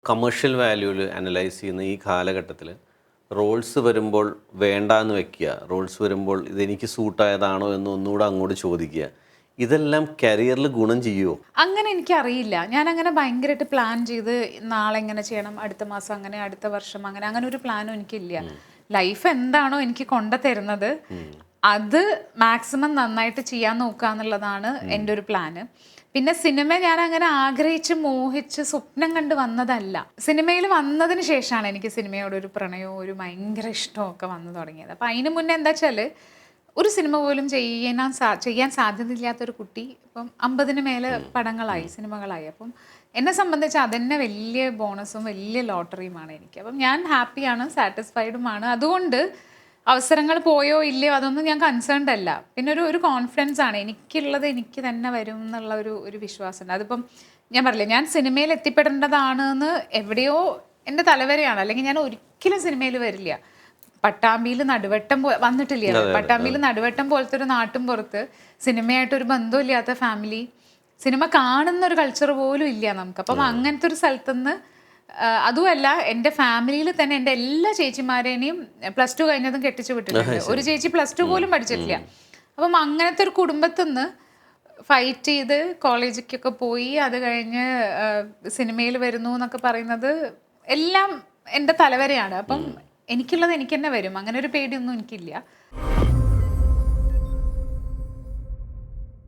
Commercial വാല്യൂവിൽ analyse ചെയ്യുന്ന ഈ കാലഘട്ടത്തിൽ റോൾസ് വരുമ്പോൾ വേണ്ടാന്ന് വെക്കുക, റോൾസ് വരുമ്പോൾ ഇതെനിക്ക് സൂട്ടായതാണോ എന്ന് ഒന്നുകൂടെ അങ്ങോട്ട് ചോദിക്കുക, ഇതെല്ലാം കരിയറിൽ ഗുണം ചെയ്യുമോ? അങ്ങനെ എനിക്കറിയില്ല. ഞാനങ്ങനെ ഭയങ്കരമായിട്ട് പ്ലാൻ ചെയ്ത് നാളെ എങ്ങനെ ചെയ്യണം, അടുത്ത മാസം അങ്ങനെ, അടുത്ത വർഷം അങ്ങനെ, അങ്ങനെ ഒരു പ്ലാനും എനിക്കില്ല. ലൈഫ് എന്താണോ എനിക്ക് കൊണ്ടുതരുന്നത് അത് മാക്സിമം നന്നായിട്ട് ചെയ്യാൻ നോക്കുക എന്നുള്ളതാണ് എൻ്റെ ഒരു പ്ലാന്. പിന്നെ സിനിമ ഞാൻ അങ്ങനെ ആഗ്രഹിച്ച് മോഹിച്ച് സ്വപ്നം കണ്ട് വന്നതല്ല. സിനിമയിൽ വന്നതിന് ശേഷമാണ് എനിക്ക് സിനിമയോടൊരു പ്രണയവും ഒരു ഭയങ്കര ഇഷ്ടവും ഒക്കെ വന്നു തുടങ്ങിയത്. അപ്പം അതിന് മുന്നേ എന്താ വെച്ചാൽ ഒരു സിനിമ പോലും ചെയ്യാൻ സാധ്യതയില്ലാത്തൊരു കുട്ടി ഇപ്പം 50-ന് മേലെ പടങ്ങളായി, സിനിമകളായി. അപ്പം എന്നെ സംബന്ധിച്ച് അതന്നെ വലിയ ബോണസും വലിയ ലോട്ടറിയുമാണ് എനിക്ക്. അപ്പം ഞാൻ ഹാപ്പിയാണ്, സാറ്റിസ്ഫൈഡുമാണ്. അതുകൊണ്ട് അവസരങ്ങൾ പോയോ ഇല്ലയോ അതൊന്നും ഞാൻ കൺസേൺഡ് അല്ല. പിന്നെ ഒരു കോൺഫിഡൻസ് ആണ്, എനിക്കുള്ളത് എനിക്ക് തന്നെ വരും എന്നുള്ള ഒരു വിശ്വാസമുണ്ട്. അതിപ്പം ഞാൻ പറയില്ലേ, ഞാൻ സിനിമയിൽ എത്തിപ്പെടേണ്ടതാണെന്ന് എവിടെയോ എൻ്റെ തലവരെയാണ്, അല്ലെങ്കിൽ ഞാൻ ഒരിക്കലും സിനിമയിൽ വരില്ല. പട്ടാമ്പിയിൽ നടുവട്ടം വന്നിട്ടില്ല. പട്ടാമ്പിയിൽ നടുവട്ടം പോലത്തെ ഒരു നാട്ടും പുറത്ത് സിനിമയായിട്ടൊരു ബന്ധമില്ലാത്ത ഫാമിലി, സിനിമ കാണുന്ന ഒരു കൾച്ചർ പോലും ഇല്ല നമുക്ക്. അപ്പം അങ്ങനത്തെ ഒരു സ്ഥലത്തുനിന്ന്, അതുമല്ല എൻ്റെ ഫാമിലിയിൽ തന്നെ എൻ്റെ എല്ലാ ചേച്ചിമാരേനെയും +2 കഴിഞ്ഞതും കെട്ടിച്ചു വിട്ടിട്ടുണ്ട്. ഒരു ചേച്ചി +2 പോലും പഠിച്ചിട്ടില്ല. അപ്പം അങ്ങനത്തെ ഒരു കുടുംബത്തിൽ നിന്ന് ഫൈറ്റ് ചെയ്ത് കോളേജിലേക്കൊക്കെ പോയി അത് കഴിഞ്ഞ് സിനിമയിൽ വരുന്നു എന്നൊക്കെ പറയുന്നത് എല്ലാം എൻ്റെ തലവരെയാണ്. അപ്പം എനിക്കുള്ളത് എനിക്ക് തന്നെ വരും, അങ്ങനെ ഒരു പേടിയൊന്നും എനിക്കില്ല.